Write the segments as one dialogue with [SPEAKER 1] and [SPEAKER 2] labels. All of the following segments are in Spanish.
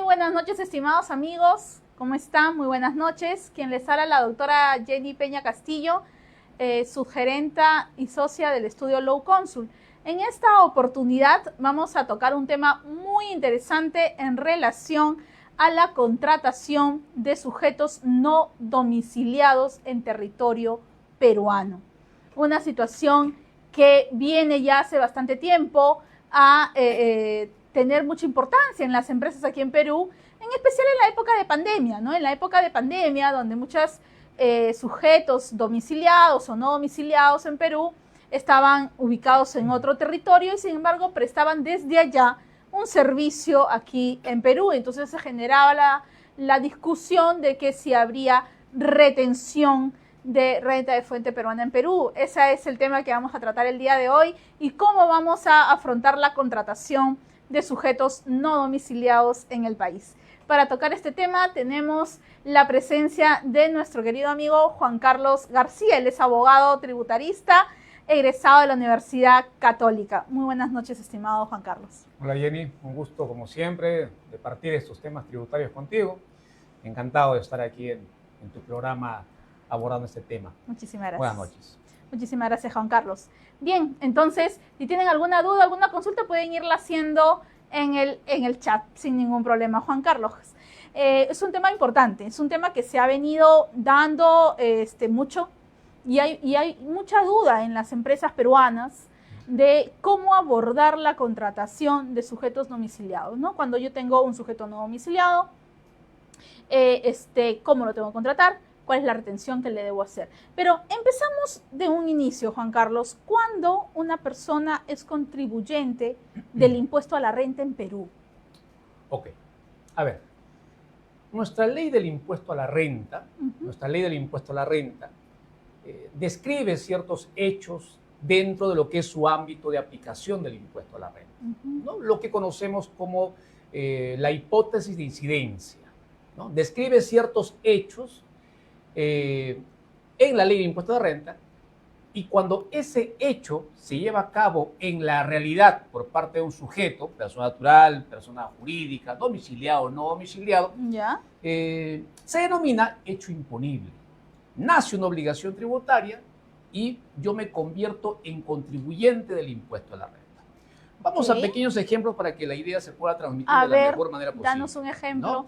[SPEAKER 1] buenas noches, estimados amigos. ¿Cómo están? Muy buenas noches. Quien les habla, la doctora Jenny Peña Castillo, subgerenta y socia del estudio Law Consult. En esta oportunidad vamos a tocar un tema muy interesante en relación a la contratación de sujetos no domiciliados en territorio peruano. Una situación que viene ya hace bastante tiempo a tener mucha importancia en las empresas aquí en Perú, en especial en la época de pandemia, ¿no? En la época de pandemia, donde muchos sujetos domiciliados o no domiciliados en Perú estaban ubicados en otro territorio y sin embargo prestaban desde allá un servicio aquí en Perú. Entonces se generaba la discusión de que si habría retención de renta de fuente peruana en Perú. Ese es el tema que vamos a tratar el día de hoy y cómo vamos a afrontar la contratación de sujetos no domiciliados en el país. Para tocar este tema tenemos la presencia de nuestro querido amigo Juan Carlos García. Él es abogado tributarista, egresado de la Universidad Católica. Muy buenas noches, estimado Juan Carlos.
[SPEAKER 2] Hola Jenny, un gusto como siempre de partir estos temas tributarios contigo. Encantado de estar aquí en tu programa abordando este tema.
[SPEAKER 1] Muchísimas gracias.
[SPEAKER 2] Buenas noches.
[SPEAKER 1] Muchísimas gracias, Juan Carlos. Bien, entonces, si tienen alguna duda, alguna consulta, pueden irla haciendo en el chat sin ningún problema. Juan Carlos, es un tema importante, es un tema que se ha venido dando mucho y hay mucha duda en las empresas peruanas de cómo abordar la contratación de sujetos domiciliados, ¿no? Cuando yo tengo un sujeto no domiciliado, ¿cómo lo tengo que contratar? ¿Cuál es la retención que le debo hacer? Pero empezamos de un inicio, Juan Carlos. ¿Cuándo una persona es contribuyente del impuesto a la renta en Perú?
[SPEAKER 2] Ok, a ver, nuestra ley del impuesto a la renta, describe ciertos hechos dentro de lo que es su ámbito de aplicación del impuesto a la renta, ¿no? Lo que conocemos como la hipótesis de incidencia, ¿no? Describe ciertos hechos en la ley de impuesto de renta, y cuando ese hecho se lleva a cabo en la realidad por parte de un sujeto, persona natural, persona jurídica, domiciliado o no domiciliado,
[SPEAKER 1] ¿Ya?
[SPEAKER 2] Se denomina hecho imponible. Nace una obligación tributaria y yo me convierto en contribuyente del impuesto a la renta. Vamos a pequeños ejemplos para que la idea se pueda transmitir de la mejor manera posible.
[SPEAKER 1] Danos un ejemplo.
[SPEAKER 2] ¿No?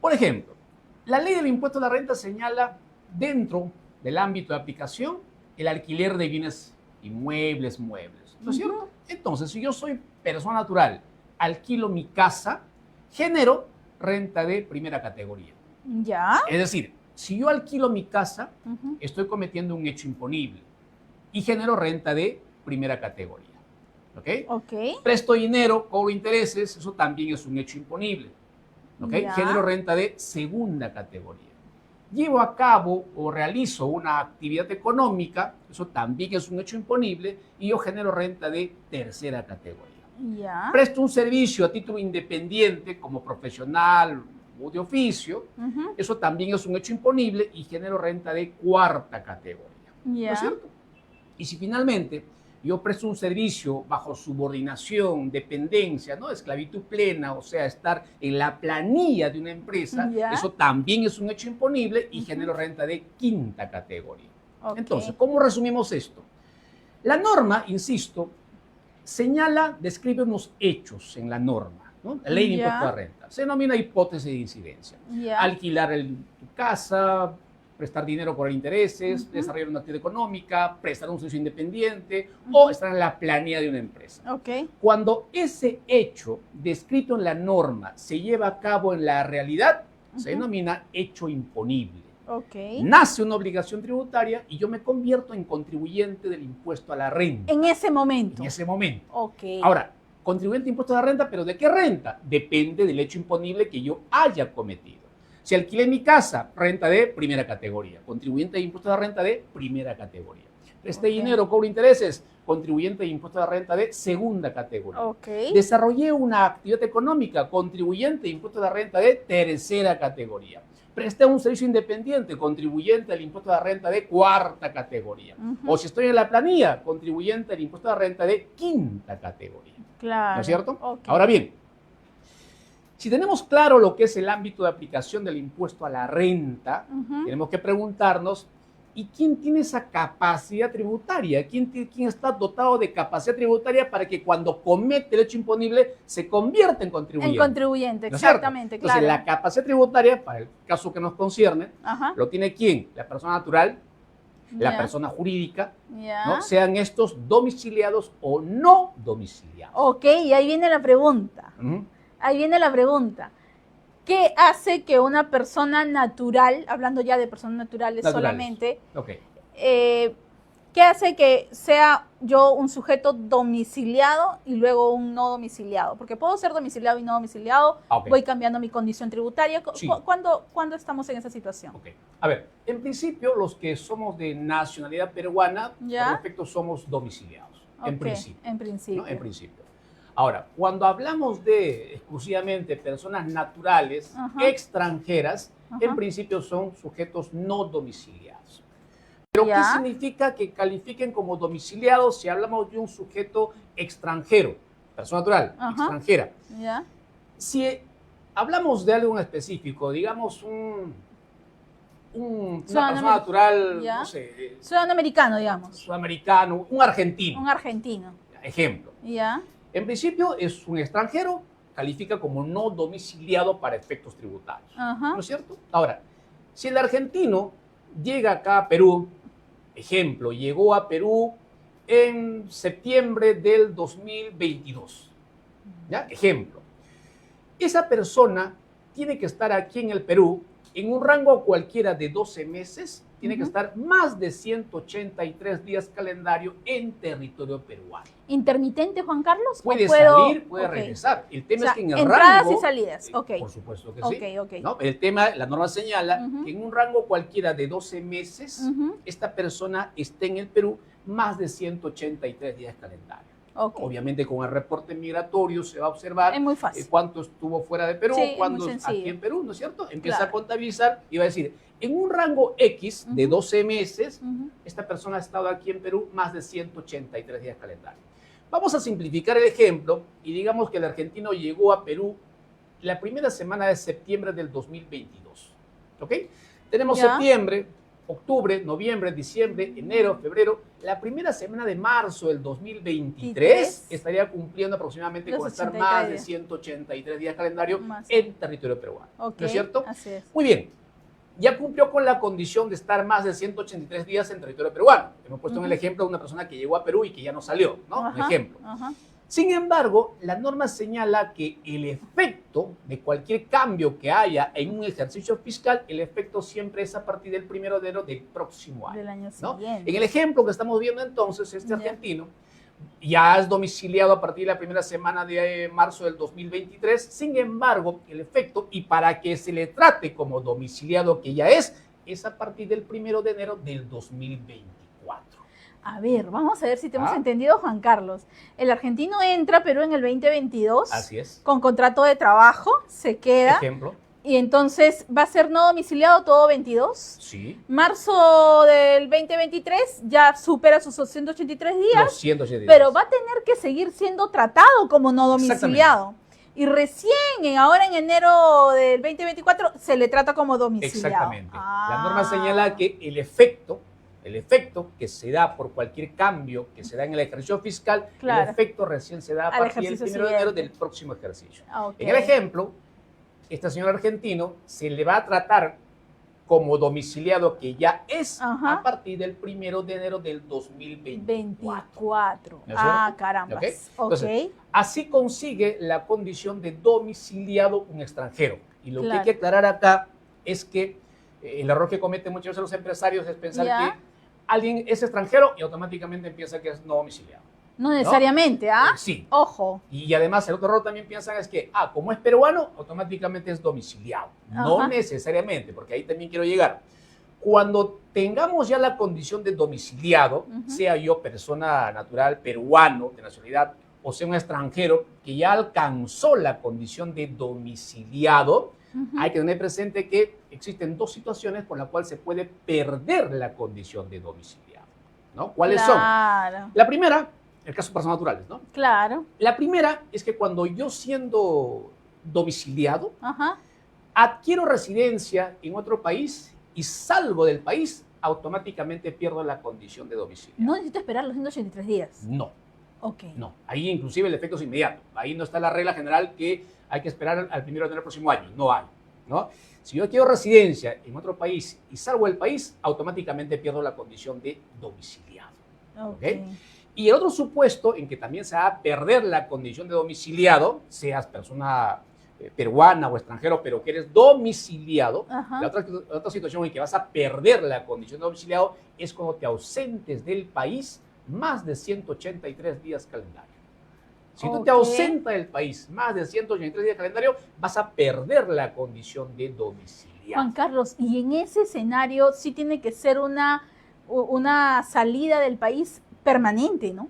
[SPEAKER 2] Por ejemplo, la ley del impuesto a la renta señala dentro del ámbito de aplicación el alquiler de bienes inmuebles, muebles, ¿no es cierto? Entonces, si yo soy persona natural, alquilo mi casa, genero renta de primera categoría.
[SPEAKER 1] ¿Ya?
[SPEAKER 2] Es decir, si yo alquilo mi casa, estoy cometiendo un hecho imponible y genero renta de primera categoría. ¿Ok?
[SPEAKER 1] Ok.
[SPEAKER 2] Presto dinero, cobro intereses, eso también es un hecho imponible. ¿Okay? Genero renta de segunda categoría. Llevo a cabo o realizo una actividad económica, eso también es un hecho imponible, y yo genero renta de tercera categoría.
[SPEAKER 1] Ya.
[SPEAKER 2] Presto un servicio a título independiente como profesional o de oficio, eso también es un hecho imponible y genero renta de cuarta categoría.
[SPEAKER 1] Ya.
[SPEAKER 2] ¿No es cierto? Y si finalmente yo presto un servicio bajo subordinación, dependencia, ¿no? Esclavitud plena, o sea, estar en la planilla de una empresa, eso también es un hecho imponible y genero renta de quinta categoría. Entonces, ¿cómo resumimos esto? La norma, insisto, describe unos hechos en la norma, ¿no? La ley de impuesto a la renta. Se denomina hipótesis de incidencia. Alquilar tu casa, prestar dinero por intereses, desarrollar una actividad económica, prestar un servicio independiente o estar en la planilla de una empresa. Cuando ese hecho descrito en la norma se lleva a cabo en la realidad, se denomina hecho imponible. Nace una obligación tributaria y yo me convierto en contribuyente del impuesto a la renta.
[SPEAKER 1] En ese momento.
[SPEAKER 2] En ese momento. Ahora, contribuyente de impuesto a la renta, ¿pero de qué renta? Depende del hecho imponible que yo haya cometido. Si alquilé mi casa, renta de primera categoría. Contribuyente de impuesto a la renta de primera categoría. Presté dinero, cobro intereses, contribuyente de impuesto a la renta de segunda categoría. Desarrollé una actividad económica, contribuyente de impuesto a la renta de tercera categoría. Presté un servicio independiente, contribuyente del impuesto a la renta de cuarta categoría. O si estoy en la planilla, contribuyente del impuesto a la renta de quinta categoría.
[SPEAKER 1] Claro.
[SPEAKER 2] ¿No es cierto? Ahora bien, Si tenemos claro lo que es el ámbito de aplicación del impuesto a la renta, tenemos que preguntarnos, ¿y quién tiene esa capacidad tributaria? ¿Quién está dotado de capacidad tributaria para que cuando comete el hecho imponible se convierta en contribuyente?
[SPEAKER 1] En contribuyente,
[SPEAKER 2] ¿No es
[SPEAKER 1] exactamente,
[SPEAKER 2] cierto? Entonces,
[SPEAKER 1] claro.
[SPEAKER 2] la capacidad tributaria, para el caso que nos concierne, lo tiene ¿quién? La persona natural, la persona jurídica, ¿no? Sean estos domiciliados o no domiciliados.
[SPEAKER 1] Ok, y ahí viene la pregunta. Ahí viene la pregunta. ¿Qué hace que una persona natural, hablando ya de personas naturales solamente, qué hace que sea yo un sujeto domiciliado y luego un no domiciliado? Porque puedo ser domiciliado y no domiciliado, voy cambiando mi condición tributaria. Sí. ¿Cuándo estamos en esa situación?
[SPEAKER 2] A ver, en principio los que somos de nacionalidad peruana, por defecto somos domiciliados, en principio.
[SPEAKER 1] En principio.
[SPEAKER 2] ¿No? En principio. Ahora, cuando hablamos de exclusivamente personas naturales extranjeras, en principio son sujetos no domiciliados. ¿Pero qué significa que califiquen como domiciliados si hablamos de un sujeto extranjero, persona natural, extranjera? Si hablamos de algo en específico, digamos una persona natural, no sé.
[SPEAKER 1] Ciudadano americano, digamos.
[SPEAKER 2] Sudamericano, un argentino.
[SPEAKER 1] Un argentino.
[SPEAKER 2] Ejemplo. En principio es un extranjero, califica como no domiciliado para efectos tributarios. ¿No es cierto? Ahora, si el argentino llega acá a Perú, ejemplo, llegó a Perú en septiembre del 2022. ¿Ya? Ejemplo. Esa persona tiene que estar aquí en el Perú en un rango cualquiera de 12 meses, tiene que estar más de 183 días calendario en territorio peruano.
[SPEAKER 1] ¿Intermitente, Juan Carlos?
[SPEAKER 2] Puede salir, puede regresar. El tema es que en el
[SPEAKER 1] entradas
[SPEAKER 2] rango...
[SPEAKER 1] y salidas,
[SPEAKER 2] Por supuesto que sí. ¿No? El tema, la norma señala que en un rango cualquiera de 12 meses, esta persona esté en el Perú más de 183 días calendario. Obviamente con el reporte migratorio se va a observar cuánto estuvo fuera de Perú, cuánto aquí en Perú, ¿no es cierto? Empieza a contabilizar y va a decir, en un rango X de 12 meses, esta persona ha estado aquí en Perú más de 183 días calendario. Vamos a simplificar el ejemplo y digamos que el argentino llegó a Perú la primera semana de septiembre del 2022. ¿Ok? Tenemos septiembre, octubre, noviembre, diciembre, enero, febrero. La primera semana de marzo del 2023 estaría cumpliendo aproximadamente con estar más de 183 días calendario en territorio peruano. ¿No es cierto?
[SPEAKER 1] Así es.
[SPEAKER 2] Muy bien. Ya cumplió con la condición de estar más de 183 días en territorio peruano. Hemos puesto en el ejemplo de una persona que llegó a Perú y que ya no salió, ¿no? Un ejemplo. Sin embargo, la norma señala que el efecto de cualquier cambio que haya en un ejercicio fiscal, el efecto siempre es a partir del 1 de enero del próximo año.
[SPEAKER 1] Del año
[SPEAKER 2] ¿no?
[SPEAKER 1] siguiente.
[SPEAKER 2] En el ejemplo que estamos viendo entonces, este argentino ya es domiciliado a partir de la primera semana de marzo del 2023. Sin embargo, el efecto, y para que se le trate como domiciliado que ya es a partir del 1 de enero del 2024.
[SPEAKER 1] A ver, vamos a ver si te hemos entendido, Juan Carlos. El argentino entra a Perú en el 2022.
[SPEAKER 2] Así es.
[SPEAKER 1] Con contrato de trabajo, se queda.
[SPEAKER 2] Ejemplo.
[SPEAKER 1] Y entonces va a ser no domiciliado todo 22.
[SPEAKER 2] Sí.
[SPEAKER 1] Marzo del 2023 ya supera sus 283 días.
[SPEAKER 2] 283 días.
[SPEAKER 1] Pero va a tener que seguir siendo tratado como no domiciliado. Y recién, ahora en enero del 2024, se le trata como domiciliado.
[SPEAKER 2] Exactamente. La norma señala que el efecto que se da por cualquier cambio que se da en el ejercicio fiscal, el efecto recién se da a partir del 1 de enero del próximo ejercicio. En el ejemplo, este señor argentino se le va a tratar como domiciliado que ya es a partir del 1 de enero del 2024.
[SPEAKER 1] ¿No caramba.
[SPEAKER 2] Entonces, así consigue la condición de domiciliado un extranjero. Y lo que hay que aclarar acá es que el error que cometen muchas veces los empresarios es pensar que alguien es extranjero y automáticamente piensa que es no domiciliado.
[SPEAKER 1] No necesariamente,
[SPEAKER 2] Sí.
[SPEAKER 1] Ojo.
[SPEAKER 2] Y además el otro error también piensan es que, como es peruano, automáticamente es domiciliado. No necesariamente, porque ahí también quiero llegar. Cuando tengamos ya la condición de domiciliado, sea yo persona natural peruano de nacionalidad o sea un extranjero que ya alcanzó la condición de domiciliado, hay que tener presente que existen dos situaciones por las cuales se puede perder la condición de domiciliado, ¿no? ¿Cuáles son? La primera, el caso de personas naturales, ¿no?
[SPEAKER 1] Claro.
[SPEAKER 2] La primera es que cuando yo siendo domiciliado,
[SPEAKER 1] Ajá.
[SPEAKER 2] adquiero residencia en otro país y salgo del país, automáticamente pierdo la condición de domiciliado.
[SPEAKER 1] No necesito esperar los 183 días.
[SPEAKER 2] No,
[SPEAKER 1] Ok.
[SPEAKER 2] no. Ahí inclusive el efecto es inmediato. Ahí no está la regla general que hay que esperar al 1 de enero del próximo año. No hay, ¿no? Si yo adquiero residencia en otro país y salgo del país, automáticamente pierdo la condición de domiciliado. ¿Okay? Y el otro supuesto en que también se va a perder la condición de domiciliado, seas persona peruana o extranjero, pero que eres domiciliado, la otra situación en que vas a perder la condición de domiciliado es cuando te ausentes del país más de 183 días calendario. Si tú te ausentas del país más de 183 días calendario, vas a perder la condición de domiciliado.
[SPEAKER 1] Juan Carlos, y en ese escenario sí tiene que ser una salida del país permanente, ¿no?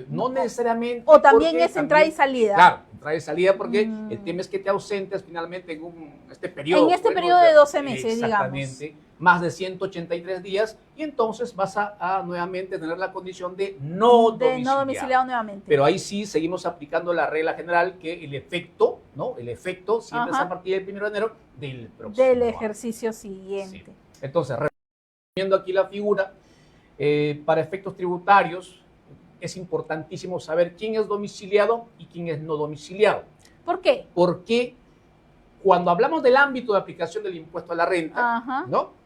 [SPEAKER 2] No necesariamente.
[SPEAKER 1] O también es entrada y salida.
[SPEAKER 2] Claro, entrada y salida porque el tema es que te ausentes finalmente en este periodo.
[SPEAKER 1] En este periodo de 12 meses,
[SPEAKER 2] exactamente, digamos. Más de 183 días y entonces vas a nuevamente tener la condición de no domiciliado
[SPEAKER 1] nuevamente.
[SPEAKER 2] Pero ahí sí seguimos aplicando la regla general que el efecto, ¿no? El efecto siempre es a partir del 1 de enero del próximo
[SPEAKER 1] del ejercicio siguiente.
[SPEAKER 2] Sí. Entonces, resumiendo aquí la figura, para efectos tributarios, es importantísimo saber quién es domiciliado y quién es no domiciliado.
[SPEAKER 1] ¿Por qué?
[SPEAKER 2] Porque cuando hablamos del ámbito de aplicación del impuesto a la renta, ¿no?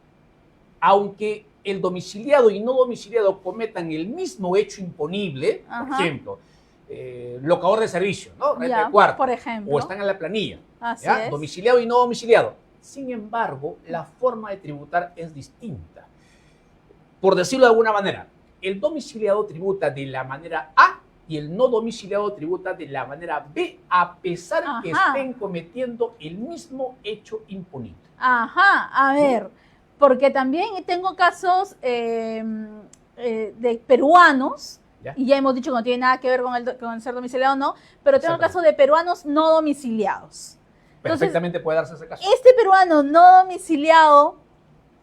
[SPEAKER 2] Aunque el domiciliado y no domiciliado cometan el mismo hecho imponible, por ejemplo, locador de servicio, ¿no? Renta de cuarto,
[SPEAKER 1] por ejemplo,
[SPEAKER 2] o están en la planilla,
[SPEAKER 1] Así
[SPEAKER 2] ¿ya?
[SPEAKER 1] es.
[SPEAKER 2] Domiciliado y no domiciliado. Sin embargo, la forma de tributar es distinta. Por decirlo de alguna manera, el domiciliado tributa de la manera A y el no domiciliado tributa de la manera B, a pesar que estén cometiendo el mismo hecho imponible.
[SPEAKER 1] A ver, porque también tengo casos de peruanos, y ya hemos dicho que no tiene nada que ver con el ser domiciliado, no, pero tengo casos de peruanos no domiciliados.
[SPEAKER 2] Perfectamente puede darse ese caso.
[SPEAKER 1] Este peruano no domiciliado,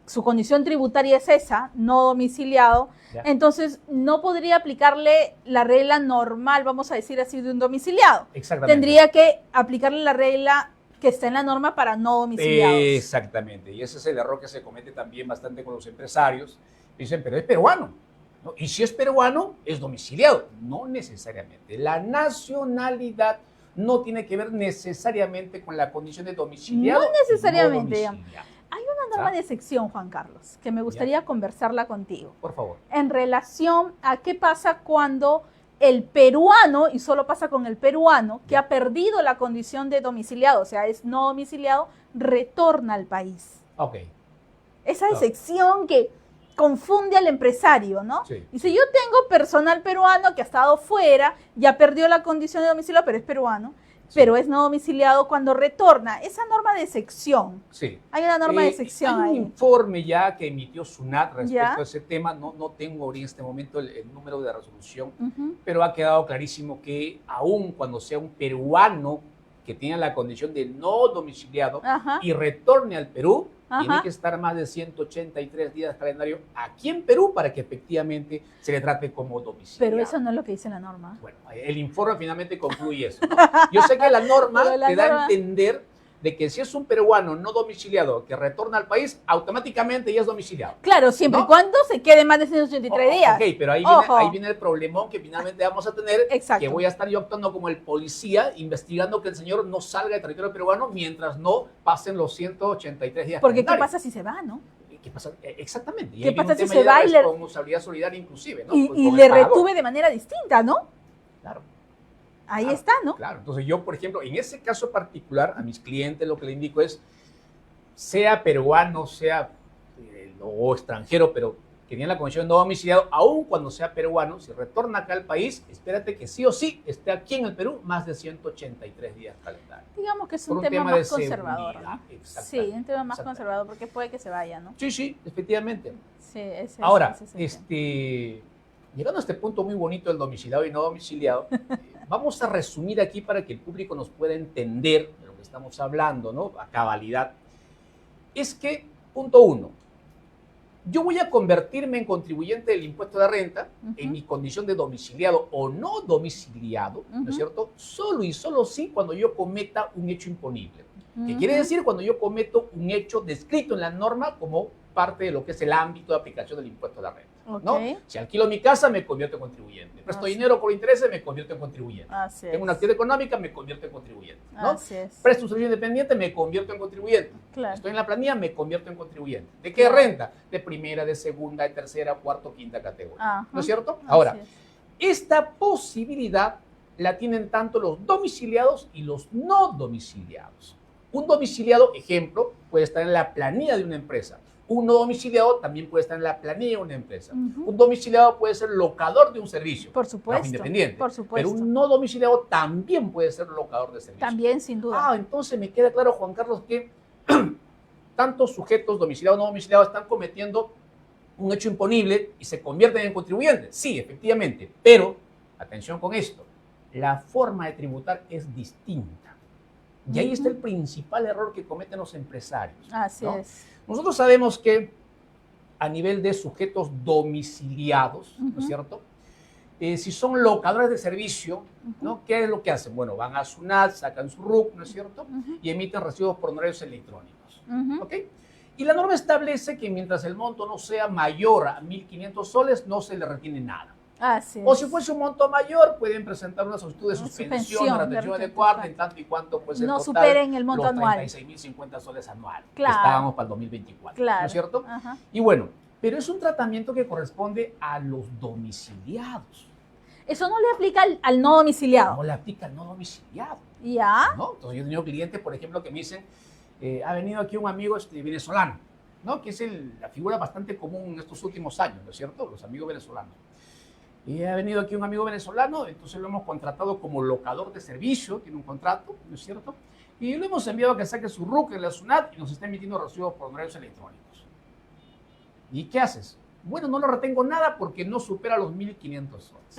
[SPEAKER 1] su condición tributaria es esa, no domiciliado, entonces no podría aplicarle la regla normal, vamos a decir así, de un domiciliado.
[SPEAKER 2] Exactamente.
[SPEAKER 1] Tendría que aplicarle la regla que está en la norma para no domiciliados.
[SPEAKER 2] Exactamente, y ese es el error que se comete también bastante con los empresarios. Dicen, pero es peruano, ¿no? Y si es peruano, es domiciliado. No necesariamente. La nacionalidad no tiene que ver necesariamente con la condición de domiciliado.
[SPEAKER 1] No necesariamente,
[SPEAKER 2] digamos.
[SPEAKER 1] Hay una norma de sección, Juan Carlos, que me gustaría conversarla contigo.
[SPEAKER 2] Por favor.
[SPEAKER 1] En relación a qué pasa cuando el peruano, y solo pasa con el peruano, que ha perdido la condición de domiciliado, o sea, es no domiciliado, retorna al país.
[SPEAKER 2] Ok.
[SPEAKER 1] Esa sección que confunde al empresario, ¿no?
[SPEAKER 2] Sí.
[SPEAKER 1] Dice, yo tengo personal peruano que ha estado fuera, ya perdió la condición de domiciliado, pero es peruano. Pero es no domiciliado cuando retorna. Esa norma de sección.
[SPEAKER 2] Sí.
[SPEAKER 1] Hay una norma de sección
[SPEAKER 2] hay
[SPEAKER 1] ahí.
[SPEAKER 2] un informe ya que emitió SUNAT respecto a ese tema. No tengo ahorita en este momento el número de resolución, pero ha quedado clarísimo que aun cuando sea un peruano que tiene la condición de no domiciliado y retorne al Perú, tiene que estar más de 183 días calendario aquí en Perú para que efectivamente se le trate como domiciliado.
[SPEAKER 1] Pero eso no es lo que dice la norma.
[SPEAKER 2] Bueno, el informe finalmente concluye eso, ¿no? Yo sé que la norma te da a entender de que si es un peruano no domiciliado que retorna al país, automáticamente ya es domiciliado.
[SPEAKER 1] Claro, siempre y cuando se quede más de 183 días.
[SPEAKER 2] Ok, pero ahí viene el problemón que finalmente vamos a tener, que voy a estar yo actuando como el policía, investigando que el señor no salga del territorio peruano mientras no pasen los 183 días.
[SPEAKER 1] Porque ¿qué pasa si se va, no?
[SPEAKER 2] ¿Qué pasa? Exactamente.
[SPEAKER 1] ¿Qué pasa si se va y
[SPEAKER 2] responsabilidad solidaria inclusive, ¿no?
[SPEAKER 1] Y le retuve de manera distinta, ¿no?
[SPEAKER 2] Claro.
[SPEAKER 1] Ahí está, ¿no?
[SPEAKER 2] Claro, entonces yo, por ejemplo, en ese caso particular, a mis clientes lo que le indico es, sea peruano, sea o extranjero, pero que tiene la condición de no domiciliado, aun cuando sea peruano, si retorna acá al país, espérate que sí o sí esté aquí en el Perú más de 183 días calendario.
[SPEAKER 1] Digamos que es un tema más conservador, ¿no? Sí, un tema más conservador, porque puede que se vaya, ¿no?
[SPEAKER 2] Sí, efectivamente.
[SPEAKER 1] Sí,
[SPEAKER 2] Ahora, llegando a este punto muy bonito del domiciliado y no domiciliado, vamos a resumir aquí para que el público nos pueda entender de lo que estamos hablando, ¿no? A cabalidad. Es que, punto 1, yo voy a convertirme en contribuyente del impuesto de renta en mi condición de domiciliado o no domiciliado, ¿no es cierto? Solo y solo sí cuando yo cometa un hecho imponible. ¿Qué quiere decir? Cuando yo cometo un hecho descrito en la norma como parte de lo que es el ámbito de aplicación del impuesto de la renta. ¿No? Si alquilo mi casa, me convierto en contribuyente. Presto dinero por intereses, me convierto en contribuyente. Tengo una actividad económica, me convierto en contribuyente. ¿No? Presto un servicio independiente, me convierto en contribuyente. Estoy en la planilla, me convierto en contribuyente. ¿De qué renta? De primera, de segunda, de tercera, cuarta, quinta categoría. ¿No es cierto? Ahora, esta posibilidad la tienen tanto los domiciliados y los no domiciliados. Un domiciliado, ejemplo, puede estar en la planilla de una empresa. Un no domiciliado también puede estar en la planilla de una empresa. Un domiciliado puede ser locador de un servicio.
[SPEAKER 1] Por supuesto.
[SPEAKER 2] Independiente.
[SPEAKER 1] Por supuesto.
[SPEAKER 2] Pero un no domiciliado también puede ser locador de servicio.
[SPEAKER 1] También, sin duda.
[SPEAKER 2] Entonces me queda claro, Juan Carlos, que tantos sujetos domiciliados o no domiciliados están cometiendo un hecho imponible y se convierten en contribuyentes. Sí, efectivamente. Pero, atención con esto, la forma de tributar es distinta. Y ahí está el principal error que cometen los empresarios.
[SPEAKER 1] Así es.
[SPEAKER 2] Nosotros sabemos que a nivel de sujetos domiciliados, ¿no es cierto? Si son locadores de servicio, ¿no? ¿Qué es lo que hacen? Bueno, van a SUNAT, sacan su RUC, ¿no es cierto? Y emiten recibos por honorarios electrónicos. ¿Ok? Y la norma establece que mientras el monto no sea mayor a 1.500 soles, no se le retiene nada. O si fuese un monto mayor, pueden presentar una solicitud de suspensión de retención adecuada en tanto y cuanto pues,
[SPEAKER 1] no superen el monto anual.
[SPEAKER 2] Los 36.050 soles anual,
[SPEAKER 1] claro,
[SPEAKER 2] que estábamos para el 2024,
[SPEAKER 1] claro,
[SPEAKER 2] ¿no es cierto? Y bueno, pero es un tratamiento que corresponde a los domiciliados.
[SPEAKER 1] Eso no le aplica al no domiciliado.
[SPEAKER 2] No le aplica al no domiciliado.
[SPEAKER 1] ¿Ya?
[SPEAKER 2] ¿No? Entonces yo he tenido clientes, por ejemplo, que me dicen, ha venido aquí un amigo venezolano, ¿no? Que es la figura bastante común en estos últimos años, ¿no es cierto? Los amigos venezolanos. Y ha venido aquí un amigo venezolano, entonces lo hemos contratado como locador de servicio, tiene un contrato, ¿no es cierto? Y lo hemos enviado a que saque su RUC en la SUNAT y nos está emitiendo recibos por honorarios electrónicos. ¿Y qué haces? Bueno, no lo retengo nada porque no supera los 1.500 soles.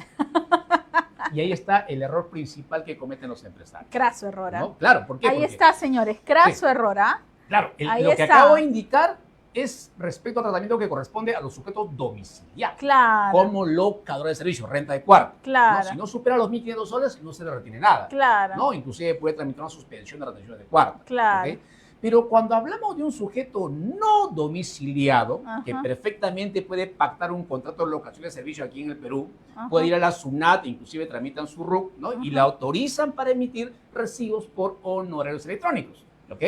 [SPEAKER 2] Y ahí está el error principal que cometen los empresarios.
[SPEAKER 1] Craso error, ¿eh?
[SPEAKER 2] ¿No? Claro, ¿por qué?
[SPEAKER 1] Ahí está, señores, craso error, ¿ah?
[SPEAKER 2] Claro, lo que acabo de indicar es respecto al tratamiento que corresponde a los sujetos domiciliados.
[SPEAKER 1] Claro.
[SPEAKER 2] Como locador de servicio, renta de cuarto.
[SPEAKER 1] Claro.
[SPEAKER 2] ¿No? Si no supera los 1.500 soles, no se le retiene nada.
[SPEAKER 1] Claro.
[SPEAKER 2] ¿No? Inclusive puede tramitar una suspensión de retención de cuarto.
[SPEAKER 1] Claro.
[SPEAKER 2] ¿Okay? Pero cuando hablamos de un sujeto no domiciliado, que perfectamente puede pactar un contrato de locación de servicio aquí en el Perú, puede ir a la SUNAT, inclusive tramitan su RUC, ¿no? Y la autorizan para emitir recibos por honorarios electrónicos. ¿Ok?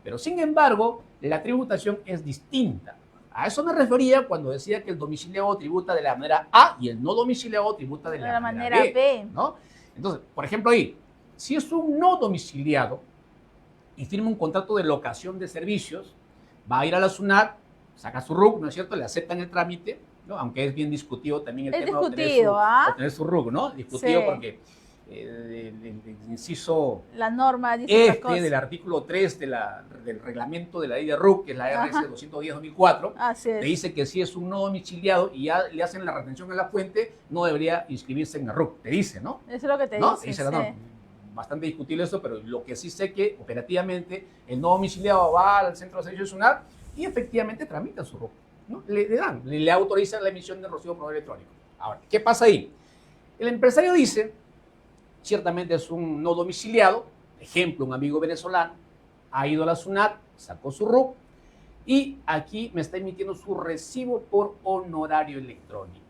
[SPEAKER 2] Pero sin embargo, la tributación es distinta. A eso me refería cuando decía que el domiciliado tributa de la manera A y el no domiciliado tributa de la manera B. ¿No? Entonces, por ejemplo ahí, si es un no domiciliado y firma un contrato de locación de servicios, va a ir a la SUNAT, saca su RUC, ¿no es cierto? Le aceptan el trámite, ¿no? Aunque es bien discutido también el tema de obtener su RUC, ¿no? Discutido porque el inciso
[SPEAKER 1] la norma dice
[SPEAKER 2] F del artículo 3 del reglamento de la ley de RUC, que es la RS 210-2004, te dice que si es un no domiciliado y ya le hacen la retención en la fuente, no debería inscribirse en la RUC, te dice, ¿no?
[SPEAKER 1] Eso es lo que te
[SPEAKER 2] ¿no?
[SPEAKER 1] dice,
[SPEAKER 2] la norma. Bastante discutible eso, pero lo que sí sé que operativamente el no domiciliado va al centro de servicio de SUNAT y efectivamente tramita su RUC, ¿no? Le autorizan la emisión del recibo por correo electrónico. Ahora, ¿qué pasa ahí? El empresario dice, ciertamente es un no domiciliado, ejemplo, un amigo venezolano, ha ido a la SUNAT, sacó su RUC y aquí me está emitiendo su recibo por honorario electrónico.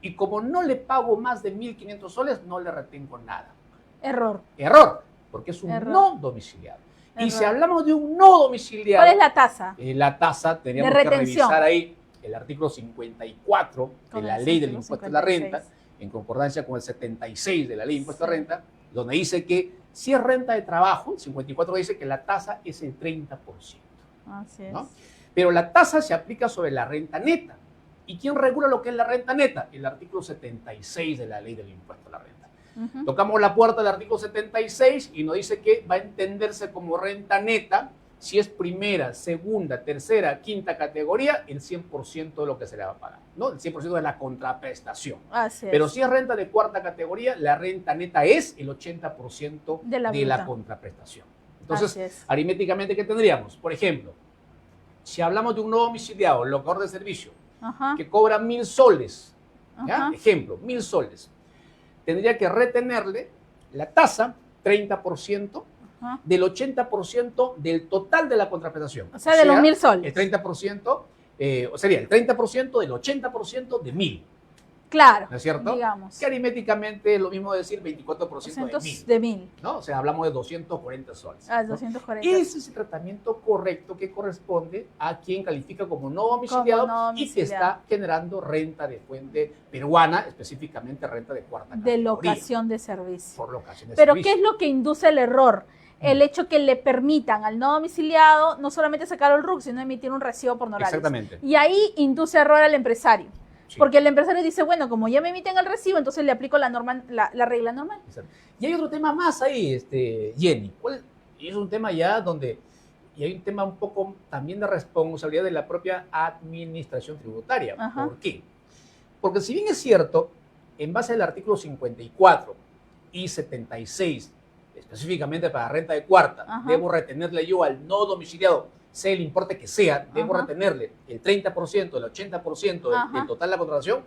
[SPEAKER 2] Y como no le pago más de 1.500 soles, no le retengo nada.
[SPEAKER 1] Error,
[SPEAKER 2] porque es un no domiciliado. Y si hablamos de un no domiciliado,
[SPEAKER 1] ¿cuál es la tasa?
[SPEAKER 2] La tasa teníamos que revisar ahí el artículo 54 de la ley del impuesto a la renta, en concordancia con el 76 de la ley de impuesto a la renta, donde dice que si es renta de trabajo, el 54 dice que la tasa es el 30%.
[SPEAKER 1] Así es.
[SPEAKER 2] ¿No? Pero la tasa se aplica sobre la renta neta. ¿Y quién regula lo que es la renta neta? El artículo 76 de la ley del impuesto a la renta. Tocamos la puerta del artículo 76 y nos dice que va a entenderse como renta neta si es primera, segunda, tercera, quinta categoría, el 100% de lo que se le va a pagar, ¿no? El 100% de la contraprestación.
[SPEAKER 1] Así es.
[SPEAKER 2] Pero si es renta de cuarta categoría, la renta neta es el 80% de la contraprestación. Entonces, aritméticamente, ¿qué tendríamos? Por ejemplo, si hablamos de un no domiciliado, locador de servicio,
[SPEAKER 1] Ajá.
[SPEAKER 2] que cobra 1.000 soles, ¿ya?
[SPEAKER 1] Ajá.
[SPEAKER 2] Ejemplo, 1.000 soles, tendría que retenerle la tasa, 30%,
[SPEAKER 1] Ajá.
[SPEAKER 2] del 80% del total de la contraprestación.
[SPEAKER 1] O sea, de los 1.000 soles.
[SPEAKER 2] El 30%, sería el 30% del 80% de 1.000.
[SPEAKER 1] Claro,
[SPEAKER 2] ¿No es cierto?
[SPEAKER 1] digamos.
[SPEAKER 2] Que aritméticamente es lo mismo decir 24%
[SPEAKER 1] de 1.000.
[SPEAKER 2] ¿no? O sea, hablamos de 240 soles.
[SPEAKER 1] Ah,
[SPEAKER 2] ¿no?
[SPEAKER 1] 240.
[SPEAKER 2] Ese es el tratamiento correcto que corresponde a quien califica como no domiciliado, y que está generando renta de fuente peruana, específicamente renta de cuarta categoría.
[SPEAKER 1] De locación de servicio.
[SPEAKER 2] Por locación de
[SPEAKER 1] Pero
[SPEAKER 2] servicio.
[SPEAKER 1] ¿qué es lo que induce el error? El hecho que le permitan al no domiciliado no solamente sacar el RUC, sino emitir un recibo por honorarios.
[SPEAKER 2] Exactamente.
[SPEAKER 1] Y ahí induce error al empresario.
[SPEAKER 2] Sí.
[SPEAKER 1] Porque el empresario dice, bueno, como ya me emiten el recibo, entonces le aplico la regla normal.
[SPEAKER 2] Exacto. Y hay otro tema más ahí, Jenny. Y es un tema ya donde, y hay un tema un poco también de responsabilidad de la propia administración tributaria.
[SPEAKER 1] Ajá.
[SPEAKER 2] ¿Por qué? Porque si bien es cierto, en base al artículo 54 y 76, específicamente para renta de cuarta,
[SPEAKER 1] Ajá.
[SPEAKER 2] debo retenerle yo al no domiciliado, sea el importe que sea, debo
[SPEAKER 1] Ajá.
[SPEAKER 2] retenerle el 30%, el 80% del total de la contratación,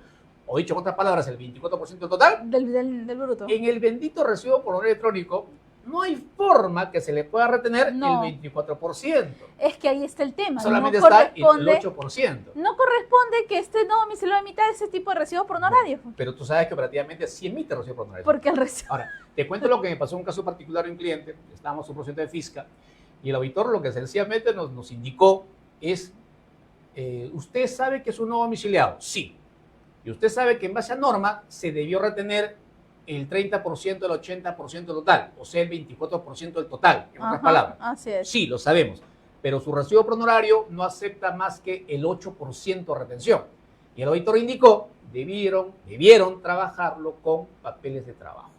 [SPEAKER 2] o dicho en otras palabras, el 24% del total,
[SPEAKER 1] del bruto.
[SPEAKER 2] en el bendito recibo por horario electrónico, no hay forma que se le pueda retener el 24%.
[SPEAKER 1] Es que ahí está el tema.
[SPEAKER 2] Solamente está el 8%.
[SPEAKER 1] No corresponde que no domiciliado emita ese tipo de recibo por honorario.
[SPEAKER 2] Pero tú sabes que operativamente sí emite recibo por honorario.
[SPEAKER 1] Porque el recibo...
[SPEAKER 2] Ahora, te cuento lo que me pasó en un caso particular de un cliente. Estábamos en un procedimiento de fisca y el auditor lo que sencillamente nos indicó es, ¿usted sabe que es un no domiciliado? Sí. Y usted sabe que en base a norma se debió retener el 30% del 80% total, o sea, el 24% del total, en otras palabras.
[SPEAKER 1] Así es.
[SPEAKER 2] Sí, lo sabemos, pero su recibo por honorario no acepta más que el 8% de retención. Y el auditor indicó, debieron trabajarlo con papeles de trabajo.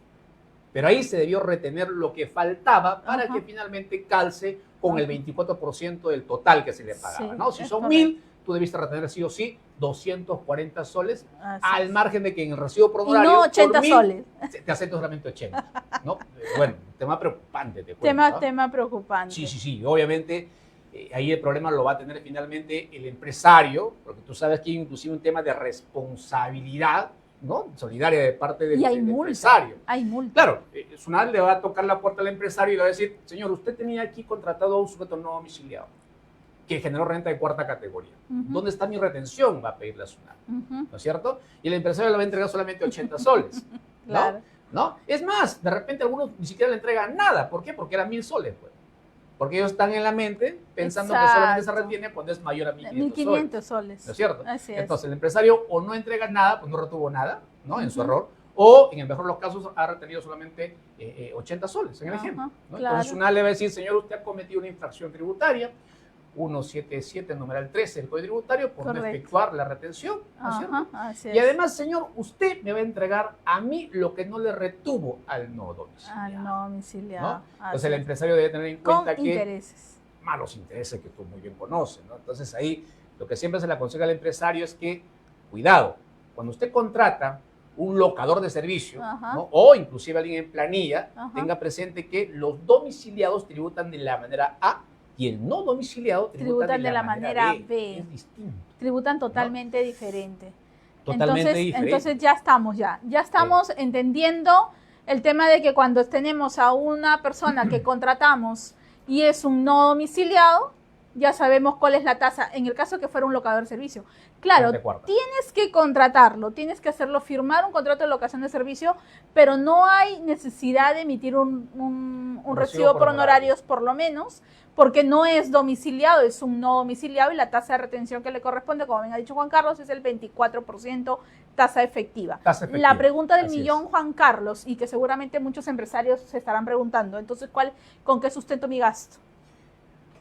[SPEAKER 2] Pero ahí se debió retener lo que faltaba para que finalmente calce con el 24% del total que se le pagaba,
[SPEAKER 1] Sí,
[SPEAKER 2] ¿no? Si son 1.000, tú debiste retener sí o sí 240 soles, al margen de que en el recibo por honorario,
[SPEAKER 1] y no 80
[SPEAKER 2] por 1.000,
[SPEAKER 1] soles.
[SPEAKER 2] te acepto solamente 80, ¿no? Bueno, tema preocupante, te cuento, ¿no?
[SPEAKER 1] Tema preocupante.
[SPEAKER 2] Sí. Obviamente, ahí el problema lo va a tener finalmente el empresario, porque tú sabes que hay inclusive un tema de responsabilidad, ¿no? Solidaria de parte del empresario.
[SPEAKER 1] Hay multa.
[SPEAKER 2] Claro, SUNAT le va a tocar la puerta al empresario y le va a decir, señor, usted tenía aquí contratado a un sujeto no domiciliado que generó renta de cuarta categoría. ¿Dónde está mi retención? Va a pedirle a SUNAT, ¿no es cierto? Y el empresario le va a entregar solamente 80 soles, ¿no?
[SPEAKER 1] Claro.
[SPEAKER 2] ¿No? Es más, de repente algunos ni siquiera le entregan nada. ¿Por qué? Porque eran 1.000 soles, pues. Porque ellos están en la mente pensando que solamente se retiene cuando es mayor a 1.500
[SPEAKER 1] soles.
[SPEAKER 2] ¿No es cierto?
[SPEAKER 1] Así es.
[SPEAKER 2] Entonces, el empresario o no entrega nada, pues no retuvo nada, ¿no? En su error, o en el mejor de los casos ha retenido solamente 80 soles, en el ejemplo, ¿no?
[SPEAKER 1] Claro.
[SPEAKER 2] Entonces, una le va a decir, señor, usted ha cometido una infracción tributaria, 177, numeral 13 del Código Tributario, por no efectuar la retención, ¿no es cierto?
[SPEAKER 1] Así es.
[SPEAKER 2] Y además, señor, usted me va a entregar a mí lo que no le retuvo al no domiciliado.
[SPEAKER 1] Al no domiciliado.
[SPEAKER 2] ¿No? Entonces, el empresario debe tener en cuenta
[SPEAKER 1] Con
[SPEAKER 2] que...
[SPEAKER 1] intereses.
[SPEAKER 2] Malos intereses que tú muy bien conoces, ¿no? Entonces, ahí lo que siempre se le aconseja al empresario es que, cuidado, cuando usted contrata un locador de servicio, ¿no? O inclusive alguien en planilla, tenga presente que los domiciliados tributan de la manera A y el no domiciliado tributan de la manera B. Es distinto.
[SPEAKER 1] Tributan totalmente diferente.
[SPEAKER 2] Totalmente diferente.
[SPEAKER 1] Entonces ya estamos entendiendo el tema de que cuando tenemos a una persona que contratamos y es un no domiciliado, ya sabemos cuál es la tasa, en el caso que fuera un locador de servicio. Claro, tienes que contratarlo, tienes que hacerlo firmar un contrato de locación de servicio, pero no hay necesidad de emitir un recibo por honorarios por lo menos, porque no es domiciliado, es un no domiciliado y la tasa de retención que le corresponde, como bien ha dicho Juan Carlos, es el 24% tasa efectiva. La pregunta del millón, Juan Carlos, y que seguramente muchos empresarios se estarán preguntando, entonces, ¿con qué sustento mi gasto?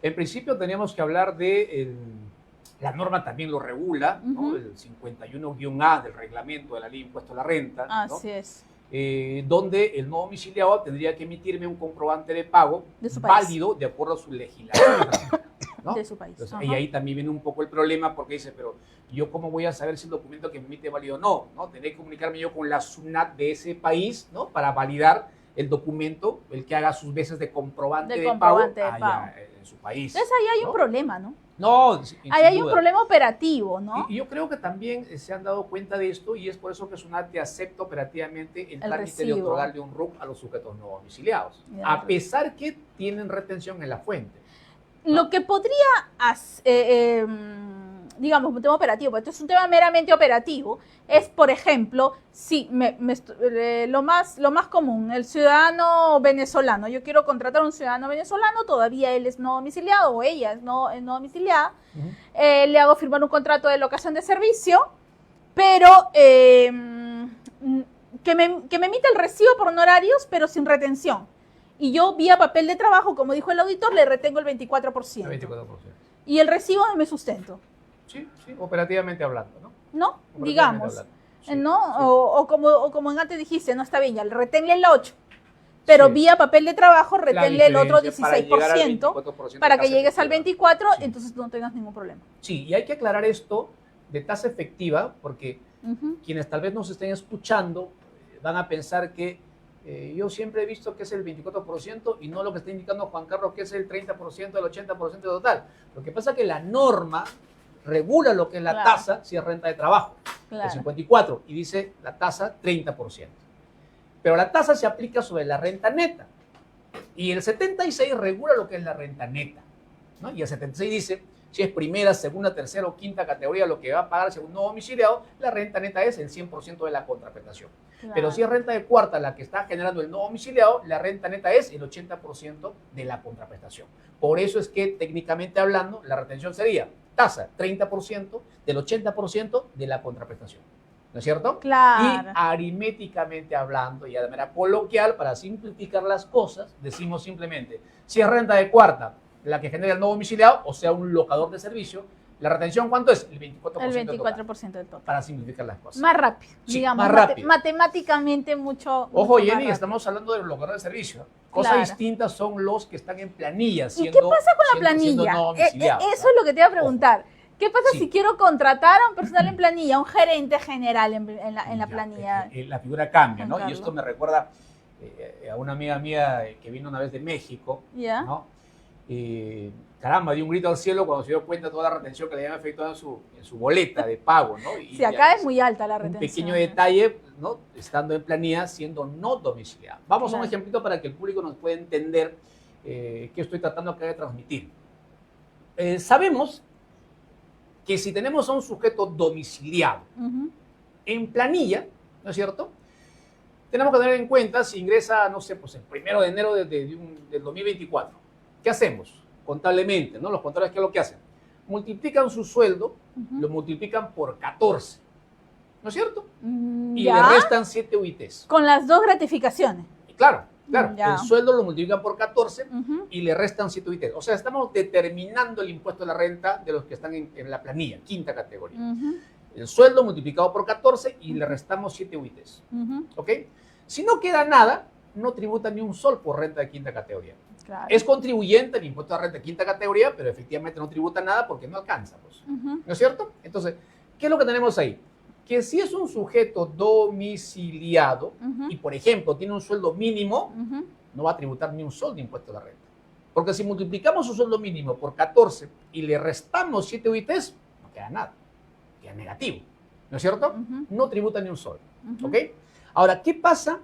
[SPEAKER 2] En principio teníamos que hablar de, la norma también lo regula, ¿no? El 51-A del reglamento de la ley de impuesto a la renta.
[SPEAKER 1] Así es.
[SPEAKER 2] Donde el no domiciliado tendría que emitirme un comprobante de pago válido de acuerdo a su legislación, ¿no?
[SPEAKER 1] De su país.
[SPEAKER 2] Entonces, y ahí también viene un poco el problema porque dice, pero ¿yo cómo voy a saber si el documento que me emite es válido o no? ¿No? Tendré que comunicarme yo con la SUNAT de ese país, ¿no? Para validar el documento, el que haga sus veces de comprobante de pago allá en su país.
[SPEAKER 1] Entonces ahí hay un problema, ¿no?
[SPEAKER 2] No,
[SPEAKER 1] ahí hay un problema operativo, ¿no?
[SPEAKER 2] Y yo creo que también se han dado cuenta de esto y es por eso que SUNAT acepta operativamente el trámite de otorgarle un RUC a los sujetos no domiciliados, a pesar que tienen retención en la fuente, ¿no?
[SPEAKER 1] Lo que podría, digamos, un tema operativo, pero esto es un tema meramente operativo, es, por ejemplo, si lo más común, el ciudadano venezolano, yo quiero contratar a un ciudadano venezolano, todavía él es no domiciliado o ella es no domiciliada, le hago firmar un contrato de locación de servicio, pero que me emita el recibo por honorarios, pero sin retención. Y yo, vía papel de trabajo, como dijo el auditor, le retengo el 24%.
[SPEAKER 2] El 24%.
[SPEAKER 1] Y el recibo me sustento.
[SPEAKER 2] Sí, operativamente hablando, ¿no?
[SPEAKER 1] ¿No? Digamos.
[SPEAKER 2] Sí,
[SPEAKER 1] ¿no?
[SPEAKER 2] Sí.
[SPEAKER 1] O como antes dijiste, no está bien, ya, retenle el 8%. Pero vía papel de trabajo, retenle el otro 16% para que llegues al 24%, entonces no tengas ningún problema.
[SPEAKER 2] Sí, y hay que aclarar esto de tasa efectiva, porque quienes tal vez nos estén escuchando van a pensar que yo siempre he visto que es el 24% y no lo que está indicando Juan Carlos, que es el 30%, el 80% total. Lo que pasa es que la norma regula lo que es la tasa si es renta de trabajo, el 54%, y dice la tasa 30%. Pero la tasa se aplica sobre la renta neta. Y el 76 regula lo que es la renta neta, ¿no? Y el 76 dice, si es primera, segunda, tercera o quinta categoría lo que va a pagar según no domiciliado, la renta neta es el 100% de la contraprestación. Claro. Pero si es renta de cuarta la que está generando el no domiciliado, la renta neta es el 80% de la contraprestación. Por eso es que técnicamente hablando, la retención sería tasa 30% del 80% de la contraprestación. ¿No es cierto?
[SPEAKER 1] Claro.
[SPEAKER 2] Y aritméticamente hablando, y de manera coloquial, para simplificar las cosas, decimos simplemente, si es renta de cuarta la que genera el no domiciliado, o sea, un locador de servicio, ¿la retención cuánto es? El 24%.
[SPEAKER 1] El 24% del total.
[SPEAKER 2] Para simplificar las cosas.
[SPEAKER 1] Más rápido,
[SPEAKER 2] sí,
[SPEAKER 1] digamos.
[SPEAKER 2] Más rápido.
[SPEAKER 1] Matemáticamente mucho.
[SPEAKER 2] Ojo,
[SPEAKER 1] mucho
[SPEAKER 2] Jenny, estamos hablando de los locadores de servicio. Cosas distintas son los que están en planilla.
[SPEAKER 1] ¿Y qué pasa con la planilla?
[SPEAKER 2] No
[SPEAKER 1] eso es lo que te iba a preguntar. Ojo. ¿Qué pasa si quiero contratar a un personal en planilla, a un gerente general en la planilla?
[SPEAKER 2] La figura cambia, ¿no? Y esto me recuerda a una amiga mía que vino una vez de México, ¿no? Caramba, dio un grito al cielo cuando se dio cuenta de toda la retención que le habían efectuado en su boleta de pago, ¿no? Y
[SPEAKER 1] sí, acá es muy alta la retención.
[SPEAKER 2] Un pequeño detalle, ¿no? Estando en planilla, siendo no domiciliado. Vamos a un ejemplito para que el público nos pueda entender qué estoy tratando acá de transmitir. Sabemos que si tenemos a un sujeto domiciliado en planilla, ¿no es cierto? Tenemos que tener en cuenta si ingresa, no sé, pues el 1 de enero del 2024. ¿Qué hacemos? Contablemente, ¿no? Los contadores, ¿qué es lo que hacen? Multiplican su sueldo, lo multiplican por 14, ¿no es cierto? Y le restan 7 UITs.
[SPEAKER 1] Con las dos gratificaciones.
[SPEAKER 2] Claro. El sueldo lo multiplican por 14 y le restan 7 UITs. O sea, estamos determinando el impuesto de la renta de los que están en la planilla, quinta categoría. El sueldo multiplicado por 14 y le restamos 7 UITs. ¿Ok? Si no queda nada, no tributa ni un sol por renta de quinta categoría. Claro. Es contribuyente el impuesto de renta de quinta categoría, pero efectivamente no tributa nada porque no alcanza. Pues. ¿No es cierto? Entonces, ¿qué es lo que tenemos ahí? Que si es un sujeto domiciliado y, por ejemplo, tiene un sueldo mínimo, no va a tributar ni un sol de impuesto de la renta. Porque si multiplicamos su sueldo mínimo por 14 y le restamos 7 UITs, no queda nada, queda negativo. ¿No es cierto? No tributa ni un sol. ¿Ok? Ahora, ¿qué pasa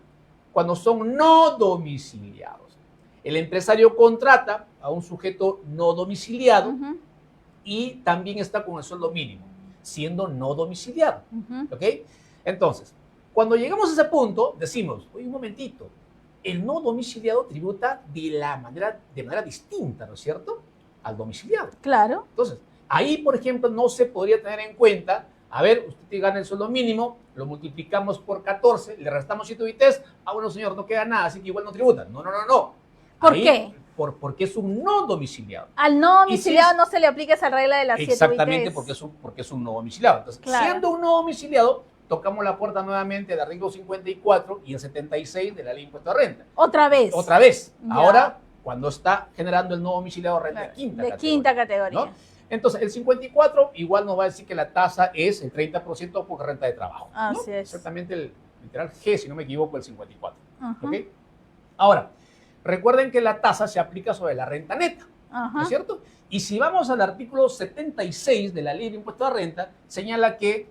[SPEAKER 2] cuando son no domiciliados? El empresario contrata a un sujeto no domiciliado y también está con el sueldo mínimo, siendo no domiciliado. ¿Ok? Entonces, cuando llegamos a ese punto, decimos, oye, un momentito, el no domiciliado tributa de manera distinta, ¿no es cierto?, al domiciliado.
[SPEAKER 1] Claro.
[SPEAKER 2] Entonces, ahí, por ejemplo, no se podría tener en cuenta, a ver, usted gana el sueldo mínimo, lo multiplicamos por 14, le restamos 7 UITs, bueno, señor, no queda nada, así que igual no tributa. No.
[SPEAKER 1] ¿Por qué?
[SPEAKER 2] Porque es un no domiciliado.
[SPEAKER 1] Al no domiciliado no se le aplica esa regla de las 7 UITs.
[SPEAKER 2] Exactamente, porque es un no domiciliado. Entonces, siendo un no domiciliado, tocamos la puerta nuevamente del artículo 54 y el 76 de la ley de impuesto de renta.
[SPEAKER 1] Otra vez.
[SPEAKER 2] Ya. Ahora, cuando está generando el no domiciliado renta de quinta categoría. ¿No? Entonces, el 54 igual nos va a decir que la tasa es el 30% por renta de trabajo.
[SPEAKER 1] Así es.
[SPEAKER 2] Exactamente el literal G, si no me equivoco, el 54. ¿Okay? Ahora, recuerden que la tasa se aplica sobre la renta neta. ¿no es cierto? Y si vamos al artículo 76 de la Ley de Impuesto a la Renta, señala que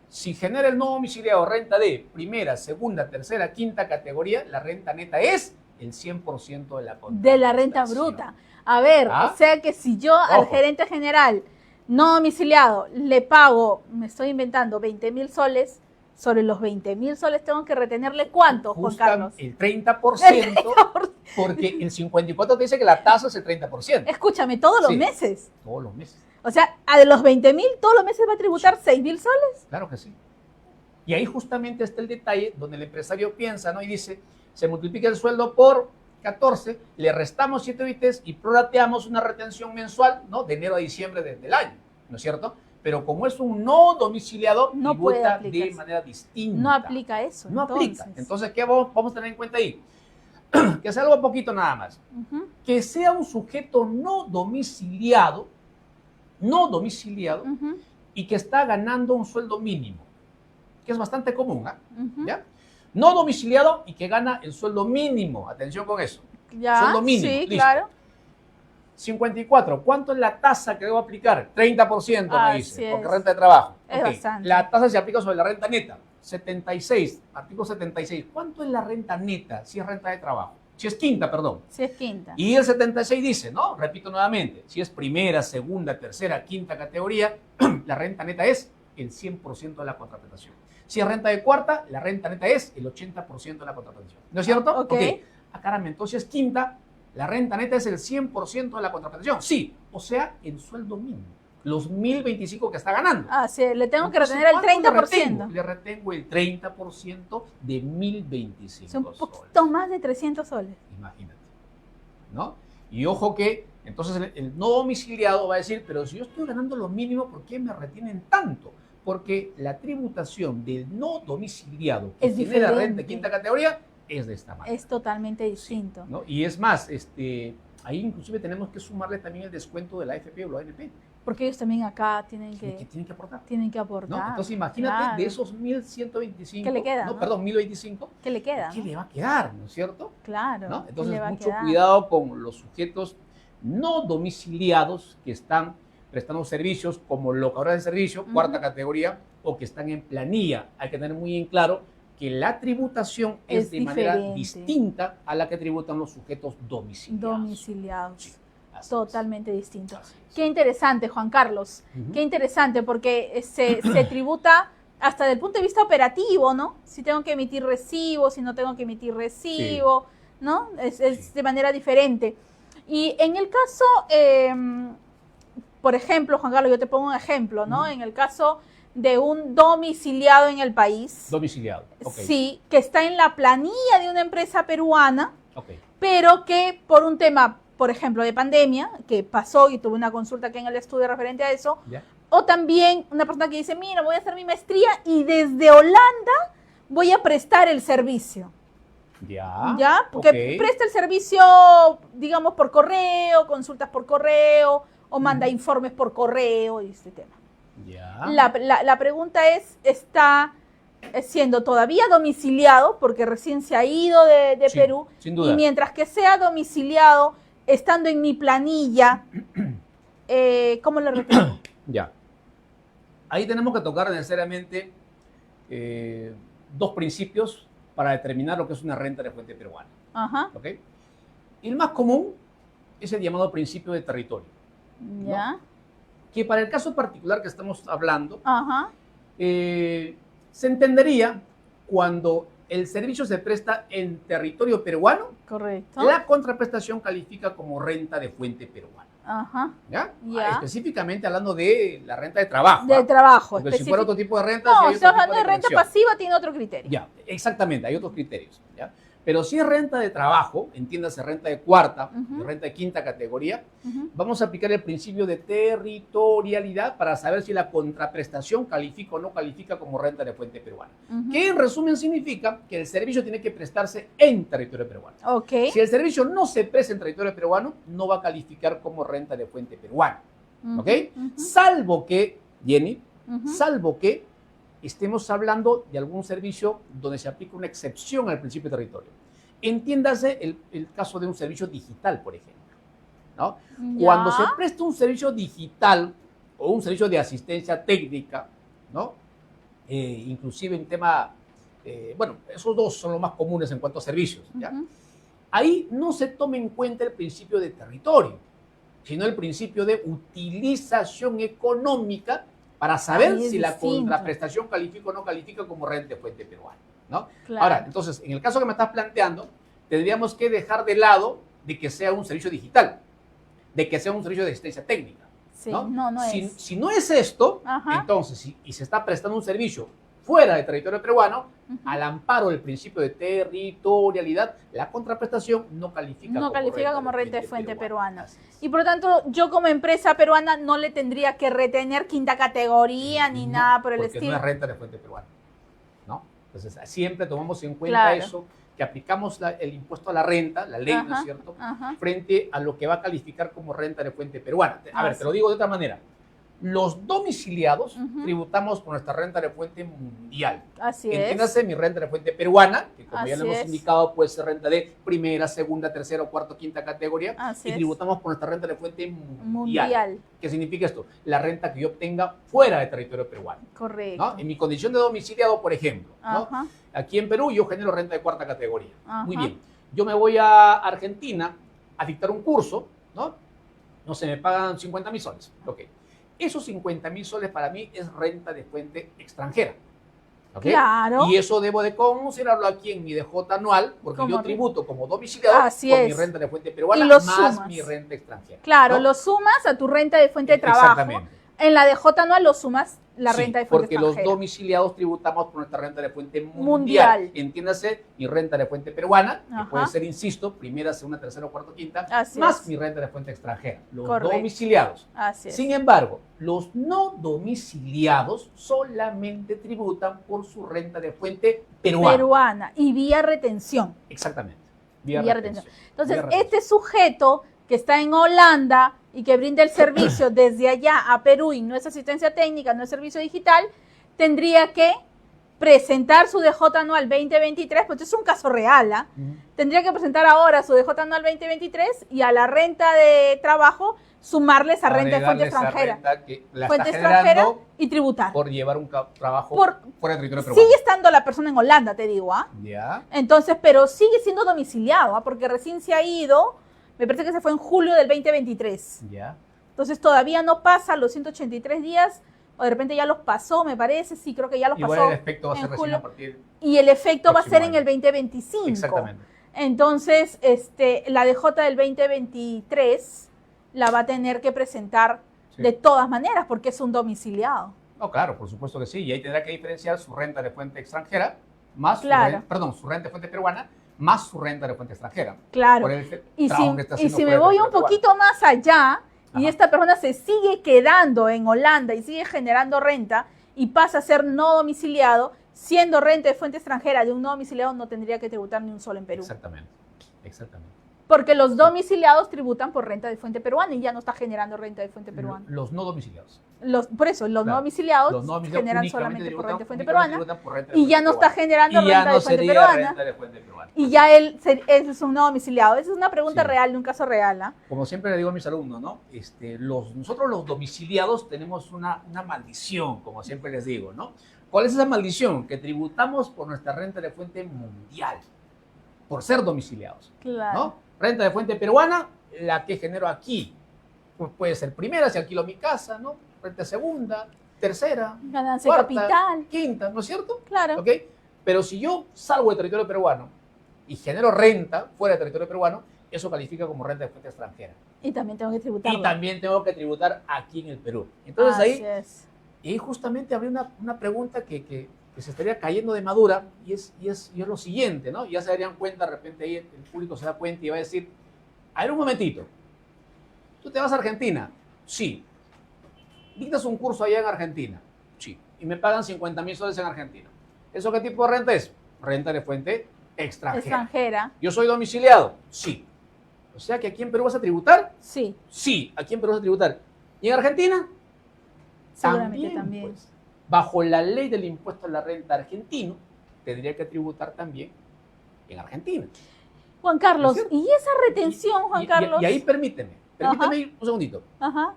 [SPEAKER 2] si genera el no domiciliado renta de primera, segunda, tercera, quinta categoría, la renta neta es el 100% de la contraprestación.
[SPEAKER 1] De la renta bruta. A ver, o sea que si yo al gerente general no domiciliado le pago, me estoy inventando, 20.000 soles, sobre los 20.000 soles tengo que retenerle ¿cuánto, Juan Carlos?
[SPEAKER 2] El 30%, porque el 54 te dice que la tasa es el 30%.
[SPEAKER 1] Escúchame, ¿todos los meses?
[SPEAKER 2] Todos los meses.
[SPEAKER 1] O sea, a de los 20.000, todos los meses va a tributar 6.000 soles.
[SPEAKER 2] Claro que sí. Y ahí justamente está el detalle donde el empresario piensa, ¿no? Y dice, se multiplica el sueldo por 14, le restamos 7 UITs y prorrateamos una retención mensual, ¿no? De enero a diciembre del año, ¿no es cierto? Pero como es un no domiciliado,
[SPEAKER 1] no
[SPEAKER 2] tributa de manera distinta.
[SPEAKER 1] No aplica eso.
[SPEAKER 2] No aplica. Entonces, ¿qué vamos a tener en cuenta ahí? Que sea algo poquito nada más. Que sea un sujeto no domiciliado, y que está ganando un sueldo mínimo, que es bastante común, ¿ya? No domiciliado y que gana el sueldo mínimo. Atención con eso.
[SPEAKER 1] Ya,
[SPEAKER 2] sueldo mínimo.
[SPEAKER 1] Sí,
[SPEAKER 2] listo.
[SPEAKER 1] claro.
[SPEAKER 2] 54. ¿Cuánto es la tasa que debo aplicar? 30% me dice, porque renta de trabajo.
[SPEAKER 1] Es bastante.
[SPEAKER 2] La tasa se aplica sobre la renta neta. 76, artículo 76. ¿Cuánto es la renta neta si es renta de trabajo? Si es quinta, perdón.
[SPEAKER 1] Si es quinta.
[SPEAKER 2] Y el 76 dice, ¿no? Repito nuevamente, si es primera, segunda, tercera, quinta categoría, la renta neta es el 100% de la contraprestación. Si es renta de cuarta, la renta neta es el 80% de la contraprestación. ¿No es cierto?
[SPEAKER 1] Ok.
[SPEAKER 2] Caramba, entonces quinta, la renta neta es el 100% de la contraprestación. Sí, o sea, el sueldo mínimo. Los 1.025 que está ganando.
[SPEAKER 1] Ah, sí, le tengo que retener el 30%.
[SPEAKER 2] Le retengo el 30% de 1.025
[SPEAKER 1] Son un poquito más de 300 soles.
[SPEAKER 2] Imagínate, ¿no? Y ojo que, entonces el no domiciliado va a decir, pero si yo estoy ganando lo mínimo, ¿por qué me retienen tanto? Porque la tributación del no domiciliado que tiene la renta de quinta categoría es de esta manera.
[SPEAKER 1] Es totalmente distinto.
[SPEAKER 2] Sí, ¿no? Y es más, ahí inclusive tenemos que sumarle también el descuento de la AFP o la ANP.
[SPEAKER 1] Porque ellos también acá tienen que aportar. Tienen que aportar.
[SPEAKER 2] ¿No? Entonces imagínate, de esos 1.125,
[SPEAKER 1] ¿qué le queda?
[SPEAKER 2] No, perdón, 1.025.
[SPEAKER 1] ¿Qué le queda?
[SPEAKER 2] ¿Qué le va a quedar, no es cierto?
[SPEAKER 1] Claro.
[SPEAKER 2] ¿No? Entonces mucho cuidado con los sujetos no domiciliados que están prestando servicios como locadores de servicio, cuarta categoría, o que están en planilla. Hay que tener muy en claro que la tributación es de manera distinta a la que tributan los sujetos domiciliados. Sí, totalmente distinto.
[SPEAKER 1] Qué interesante, Juan Carlos. Qué interesante, porque se tributa hasta desde el punto de vista operativo, ¿no? Si tengo que emitir recibo, si no tengo que emitir recibo, ¿no? Es de manera diferente. Y en el caso, por ejemplo, Juan Carlos, yo te pongo un ejemplo, ¿no? En el caso de un domiciliado en el país.
[SPEAKER 2] Domiciliado,
[SPEAKER 1] sí, que está en la planilla de una empresa peruana, pero que por un tema, por ejemplo, de pandemia, que pasó y tuve una consulta aquí en el estudio referente a eso, o también una persona que dice, mira, voy a hacer mi maestría y desde Holanda voy a prestar el servicio. ¿Ya? Porque presta el servicio, digamos, por correo, consultas por correo, o manda informes por correo y este tema. La pregunta es, ¿está siendo todavía domiciliado? Porque recién se ha ido de Perú.
[SPEAKER 2] Sin duda.
[SPEAKER 1] Y mientras que sea domiciliado, estando en mi planilla, ¿cómo le retengo?
[SPEAKER 2] Ya. Ahí tenemos que tocar necesariamente dos principios para determinar lo que es una renta de fuente peruana. Y el más común es el llamado principio de territorio. ¿No? Que para el caso particular que estamos hablando, se entendería cuando el servicio se presta en territorio peruano, la contraprestación califica como renta de fuente peruana. ¿Ya? Específicamente hablando de la renta de trabajo.
[SPEAKER 1] De trabajo.
[SPEAKER 2] Porque si fuera otro tipo de renta...
[SPEAKER 1] No, si hablando de renta pasiva tiene otro criterio.
[SPEAKER 2] Ya, exactamente, hay otros criterios. ¿Ya? Pero si es renta de trabajo, entiéndase renta de cuarta, renta de quinta categoría, vamos a aplicar el principio de territorialidad para saber si la contraprestación califica o no califica como renta de fuente peruana. Que en resumen significa que el servicio tiene que prestarse en territorio peruano. Si el servicio no se presta en territorio peruano, no va a calificar como renta de fuente peruana. Salvo que, Jenny, salvo que estemos hablando de algún servicio donde se aplica una excepción al principio de territorio. Entiéndase el caso de un servicio digital, por ejemplo. ¿no?
[SPEAKER 1] Ya.
[SPEAKER 2] Cuando se presta un servicio digital o un servicio de asistencia técnica, ¿no? Inclusive en tema, bueno, esos dos son los más comunes en cuanto a servicios, ¿ya? Ahí no se toma en cuenta el principio de territorio, sino el principio de utilización económica para saber si la contraprestación califica o no califica como renta de fuente peruana, ¿no?
[SPEAKER 1] Claro.
[SPEAKER 2] Ahora, entonces, en el caso que me estás planteando, tendríamos que dejar de lado de que sea un servicio digital, de que sea un servicio de asistencia técnica.
[SPEAKER 1] Sí,
[SPEAKER 2] ¿no?
[SPEAKER 1] no es.
[SPEAKER 2] Si no es esto, entonces, y se está prestando un servicio fuera del territorio peruano, al amparo del principio de territorialidad, la contraprestación no califica
[SPEAKER 1] como renta de fuente peruana. Y por lo tanto, yo como empresa peruana no le tendría que retener quinta categoría ni nada por el estilo.
[SPEAKER 2] Porque no es renta de fuente peruana, ¿no? Entonces, siempre tomamos en cuenta eso, que aplicamos el impuesto a la renta, la ley, ¿no es cierto?, frente a lo que va a calificar como renta de fuente peruana. A ver, te lo digo de otra manera. Los domiciliados tributamos por nuestra renta de fuente mundial.
[SPEAKER 1] Así es.
[SPEAKER 2] Entiéndase mi renta de fuente peruana, que como ya lo hemos indicado, puede ser renta de primera, segunda, tercera, cuarta, quinta categoría. Y tributamos por nuestra renta de fuente mundial. ¿Qué significa esto? La renta que yo obtenga fuera del territorio peruano.
[SPEAKER 1] Correcto.
[SPEAKER 2] ¿No? En mi condición de domiciliado, por ejemplo, ¿no? Aquí en Perú yo genero renta de cuarta categoría. Muy bien. Yo me voy a Argentina a dictar un curso, ¿no? No sé, me pagan 50.000 soles. Ok. Esos 50.000 soles para mí es renta de fuente extranjera. ¿Okay?
[SPEAKER 1] Claro.
[SPEAKER 2] Y eso debo de considerarlo aquí en mi DJ anual, porque yo tributo como domiciliado por mi renta de fuente peruana más mi renta extranjera.
[SPEAKER 1] Claro,
[SPEAKER 2] ¿no?
[SPEAKER 1] lo sumas a tu renta de fuente de trabajo.
[SPEAKER 2] Exactamente.
[SPEAKER 1] En la DJ anual lo sumas la renta de fuente extranjera.
[SPEAKER 2] Porque los domiciliados tributamos por nuestra renta de fuente mundial. Entiéndase, mi renta de fuente peruana, que puede ser, insisto, primera, segunda, tercera, cuarta, quinta, más mi renta de fuente extranjera. Los domiciliados. Sin embargo, los no domiciliados solamente tributan por su renta de fuente peruana.
[SPEAKER 1] Y vía retención.
[SPEAKER 2] Exactamente.
[SPEAKER 1] Vía retención. Entonces, este sujeto que está en Holanda y que brinda el servicio desde allá a Perú y no es asistencia técnica, no es servicio digital, tendría que presentar su DJ anual 2023, pues es un caso real, ¿ah? Tendría que presentar ahora su DJ anual 2023 y a la renta de trabajo sumarle esa renta de fuente extranjera. Fuente extranjera y tributar.
[SPEAKER 2] Por llevar un trabajo fuera del territorio peruano.
[SPEAKER 1] Sigue estando la persona en Holanda, te digo, ¿ah?
[SPEAKER 2] Ya.
[SPEAKER 1] Entonces, pero sigue siendo domiciliado, ¿ah? Porque recién se ha ido. Me parece que se fue en julio del 2023.
[SPEAKER 2] Ya.
[SPEAKER 1] Entonces todavía no pasa los 183 días, o de repente ya los pasó, me parece. Sí, creo que ya los pasó.
[SPEAKER 2] Igual el efecto va a ser recién a partir.
[SPEAKER 1] Y el efecto va a ser en el 2025.
[SPEAKER 2] Exactamente.
[SPEAKER 1] Entonces, la DJ del 2023 la va a tener que presentar de todas maneras, porque es un domiciliado.
[SPEAKER 2] No, claro, por supuesto que sí. Y ahí tendrá que diferenciar su renta de fuente extranjera, más su renta de fuente peruana, más su renta de fuente extranjera.
[SPEAKER 1] Claro. Y si me voy un poquito más allá y esta persona se sigue quedando en Holanda y sigue generando renta y pasa a ser no domiciliado, siendo renta de fuente extranjera de un no domiciliado, no tendría que tributar ni un solo en Perú.
[SPEAKER 2] Exactamente.
[SPEAKER 1] Porque los domiciliados tributan por renta de fuente peruana y ya no está generando renta de fuente peruana.
[SPEAKER 2] Los no domiciliados.
[SPEAKER 1] Por eso, los no domiciliados generan solamente por renta de fuente peruana y ya no está generando renta de fuente peruana. Y ya él es un no domiciliado. Esa es una pregunta real, de un caso real. ¿Ah?
[SPEAKER 2] Como siempre le digo a mis alumnos, ¿no? Nosotros los domiciliados tenemos una maldición, como siempre les digo, ¿no? ¿Cuál es esa maldición? Que tributamos por nuestra renta de fuente mundial, por ser domiciliados.
[SPEAKER 1] Claro.
[SPEAKER 2] ¿No? Renta de fuente peruana, la que genero aquí. Pues puede ser primera, si alquilo mi casa, ¿no? Renta segunda, tercera,
[SPEAKER 1] ganancia
[SPEAKER 2] cuarta,
[SPEAKER 1] capital,
[SPEAKER 2] quinta, ¿no es cierto?
[SPEAKER 1] Claro.
[SPEAKER 2] ¿Ok? Pero si yo salgo del territorio peruano y genero renta fuera del territorio peruano, eso califica como renta de fuente extranjera.
[SPEAKER 1] Y también tengo que tributarlo.
[SPEAKER 2] Y también tengo que tributar aquí en el Perú. Entonces ahí justamente habría una pregunta que se estaría cayendo de madura y es lo siguiente, ¿no? Ya se darían cuenta, de repente ahí el público se da cuenta y va a decir, a ver un momentito, ¿tú te vas a Argentina? Sí. ¿Dictas un curso allá en Argentina? Sí. Y me pagan 50.000 soles en Argentina. ¿Eso qué tipo de renta es? Renta de fuente extranjera. ¿Yo soy domiciliado? Sí. O sea que aquí en Perú vas a tributar?
[SPEAKER 1] Sí.
[SPEAKER 2] Sí, aquí en Perú vas a tributar. ¿Y en Argentina?
[SPEAKER 1] Seguramente también.
[SPEAKER 2] Pues, bajo la ley del impuesto a la renta argentino, tendría que tributar también en Argentina.
[SPEAKER 1] Juan Carlos, ¿y esa retención, Juan Carlos?
[SPEAKER 2] Y ahí permíteme, Permítame un segundito.
[SPEAKER 1] Ajá.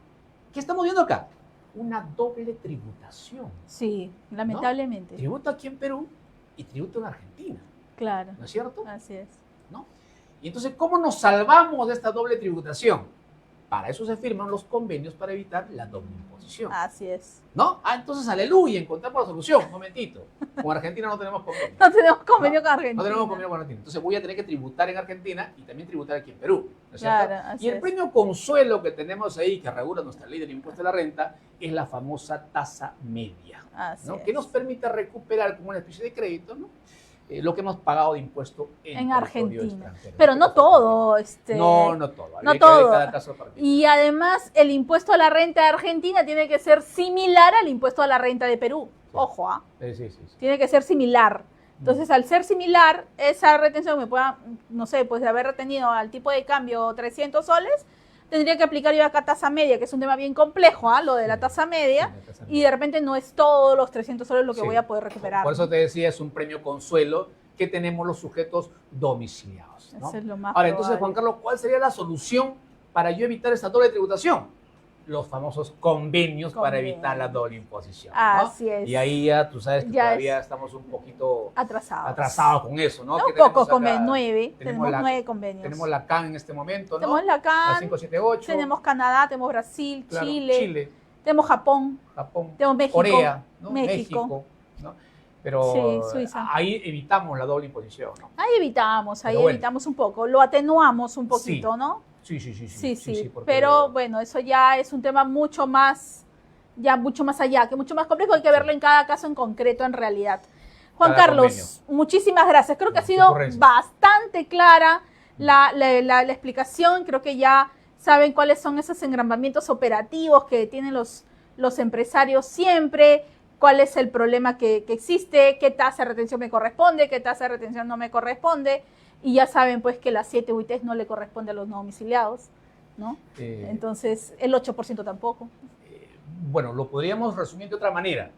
[SPEAKER 2] ¿Qué estamos viendo acá? Una doble tributación.
[SPEAKER 1] Sí, lamentablemente.
[SPEAKER 2] ¿No? Tributo aquí en Perú y tributo en Argentina.
[SPEAKER 1] Claro.
[SPEAKER 2] ¿No es cierto?
[SPEAKER 1] Así es.
[SPEAKER 2] ¿No? Y entonces, ¿cómo nos salvamos de esta doble tributación? Para eso se firman los convenios para evitar la doble imposición.
[SPEAKER 1] Así es.
[SPEAKER 2] ¿No? Entonces, aleluya, encontramos la solución. Un momentito. Con Argentina no tenemos convenio.
[SPEAKER 1] No tenemos convenio con Argentina.
[SPEAKER 2] No tenemos convenio con Argentina. Entonces voy a tener que tributar en Argentina y también tributar aquí en Perú. ¿No es cierto?
[SPEAKER 1] Claro, así
[SPEAKER 2] Y el
[SPEAKER 1] es.
[SPEAKER 2] premio consuelo que tenemos ahí, que regula nuestra ley del impuesto a la renta, es la famosa tasa media.
[SPEAKER 1] Así
[SPEAKER 2] ¿no?
[SPEAKER 1] es.
[SPEAKER 2] Que nos permite recuperar como una especie de crédito, ¿no? Lo que hemos pagado de impuesto en
[SPEAKER 1] Argentina.
[SPEAKER 2] extranjero.
[SPEAKER 1] Pero no todo.
[SPEAKER 2] No todo.
[SPEAKER 1] No
[SPEAKER 2] Habría que ver
[SPEAKER 1] todo.
[SPEAKER 2] cada caso particular.
[SPEAKER 1] Y además, el impuesto a la renta de Argentina tiene que ser similar al impuesto a la renta de Perú.
[SPEAKER 2] Sí.
[SPEAKER 1] Ojo, ¿ah?
[SPEAKER 2] Sí.
[SPEAKER 1] Tiene que ser similar. Entonces, al ser similar, esa retención me pueda, no sé, pues de haber retenido al tipo de cambio 300 soles, tendría que aplicar yo acá tasa media, que es un tema bien complejo, ¿ah? Lo de la tasa media,
[SPEAKER 2] Sí, la tasa
[SPEAKER 1] y
[SPEAKER 2] media.
[SPEAKER 1] de repente no es todos los 300 soles lo que
[SPEAKER 2] Sí.
[SPEAKER 1] voy a poder recuperar.
[SPEAKER 2] Por eso te decía, es un premio consuelo que tenemos los sujetos domiciliados, ¿no?
[SPEAKER 1] Eso es lo más
[SPEAKER 2] Ahora, entonces, Juan
[SPEAKER 1] probable.
[SPEAKER 2] Carlos, ¿cuál sería la solución para yo evitar esta doble tributación? Los famosos convenios para evitar la doble imposición, ¿no?
[SPEAKER 1] Así es.
[SPEAKER 2] Y ahí ya tú sabes que
[SPEAKER 1] Ya
[SPEAKER 2] todavía estamos un poquito
[SPEAKER 1] Atrasados.
[SPEAKER 2] con eso, ¿no?
[SPEAKER 1] Un
[SPEAKER 2] Que tenemos
[SPEAKER 1] poco,
[SPEAKER 2] acá-
[SPEAKER 1] convenio, 9.
[SPEAKER 2] tenemos
[SPEAKER 1] Tenemos
[SPEAKER 2] la-
[SPEAKER 1] 9 convenios.
[SPEAKER 2] Tenemos la CAN en este momento, ¿no?
[SPEAKER 1] Tenemos la CAN,
[SPEAKER 2] La 578.
[SPEAKER 1] tenemos Canadá, tenemos Brasil,
[SPEAKER 2] claro,
[SPEAKER 1] Chile, tenemos Japón,
[SPEAKER 2] Japón,
[SPEAKER 1] tenemos México,
[SPEAKER 2] Corea, ¿no?
[SPEAKER 1] México.
[SPEAKER 2] ¿no? Pero
[SPEAKER 1] Sí, Suiza.
[SPEAKER 2] ahí evitamos la doble imposición, ¿no?
[SPEAKER 1] Ahí evitamos
[SPEAKER 2] Pero bueno.
[SPEAKER 1] evitamos un poco, lo atenuamos un poquito,
[SPEAKER 2] Sí.
[SPEAKER 1] ¿no?
[SPEAKER 2] Sí, porque-
[SPEAKER 1] Pero bueno, eso ya es un tema mucho más allá, que mucho más complejo, hay que verlo en cada caso en concreto en realidad. Juan
[SPEAKER 2] Cada
[SPEAKER 1] Carlos,
[SPEAKER 2] convenio.
[SPEAKER 1] muchísimas gracias. Creo que ha
[SPEAKER 2] Qué
[SPEAKER 1] sido
[SPEAKER 2] ocurrencia.
[SPEAKER 1] bastante clara la explicación. Creo que ya saben cuáles son esos engrambamientos operativos que tienen los empresarios siempre, cuál es el problema que existe, qué tasa de retención me corresponde, qué tasa de retención no me corresponde. Y ya saben pues que las 7 UITs no le corresponde a los no domiciliados, ¿no? Entonces, el 8% tampoco.
[SPEAKER 2] Bueno, lo podríamos resumir de otra manera.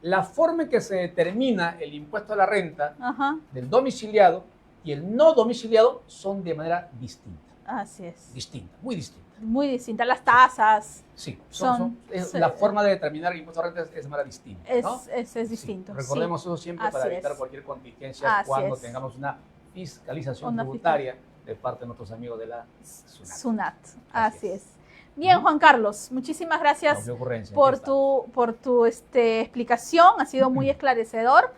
[SPEAKER 2] La forma en que se determina el impuesto a la renta
[SPEAKER 1] Ajá,
[SPEAKER 2] del domiciliado y el no domiciliado son de manera distinta.
[SPEAKER 1] así es.
[SPEAKER 2] Distinta, muy distinta.
[SPEAKER 1] Muy distintas las tasas.
[SPEAKER 2] Sí,
[SPEAKER 1] Sí.
[SPEAKER 2] la forma de determinar el impuesto a la renta es de manera distinta, ¿no?
[SPEAKER 1] Es distinto.
[SPEAKER 2] Sí, recordemos eso siempre para
[SPEAKER 1] Así
[SPEAKER 2] evitar
[SPEAKER 1] es.
[SPEAKER 2] cualquier contingencia
[SPEAKER 1] Así
[SPEAKER 2] cuando
[SPEAKER 1] es.
[SPEAKER 2] tengamos una fiscalización
[SPEAKER 1] Una
[SPEAKER 2] tributaria de parte de nuestros amigos de la
[SPEAKER 1] Sí.
[SPEAKER 2] SUNAT.
[SPEAKER 1] SUNAT.
[SPEAKER 2] Así
[SPEAKER 1] Así
[SPEAKER 2] es.
[SPEAKER 1] es. Bien,
[SPEAKER 2] Ujú.
[SPEAKER 1] Juan Carlos, muchísimas gracias
[SPEAKER 2] No, qué ocurrencia,
[SPEAKER 1] por
[SPEAKER 2] aquí estamos.
[SPEAKER 1] tu explicación. Ha sido muy esclarecedor.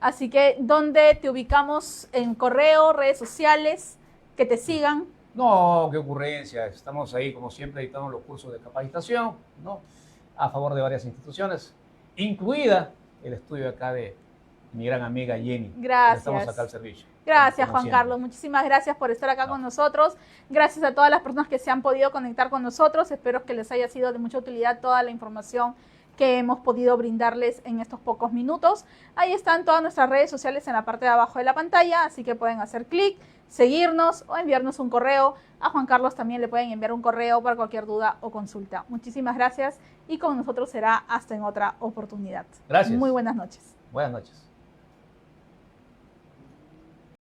[SPEAKER 1] Así que, ¿dónde te ubicamos en correo, redes sociales? Que te sigan.
[SPEAKER 2] No, qué ocurrencia. Estamos ahí, como siempre, editando los cursos de capacitación, ¿no? A favor de varias instituciones, incluida el estudio acá de mi gran amiga Jenny.
[SPEAKER 1] Gracias.
[SPEAKER 2] Estamos acá al servicio.
[SPEAKER 1] Gracias,
[SPEAKER 2] Como
[SPEAKER 1] Juan
[SPEAKER 2] siempre.
[SPEAKER 1] Carlos. Muchísimas gracias por estar acá
[SPEAKER 2] No.
[SPEAKER 1] con nosotros. Gracias a todas las personas que se han podido conectar con nosotros. Espero que les haya sido de mucha utilidad toda la información que hemos podido brindarles en estos pocos minutos. Ahí están todas nuestras redes sociales en la parte de abajo de la pantalla, así que pueden hacer clic, seguirnos o enviarnos un correo. A Juan Carlos también le pueden enviar un correo para cualquier duda o consulta. Muchísimas gracias y con nosotros será hasta en otra oportunidad.
[SPEAKER 2] Gracias.
[SPEAKER 1] Muy buenas noches.
[SPEAKER 2] Buenas noches.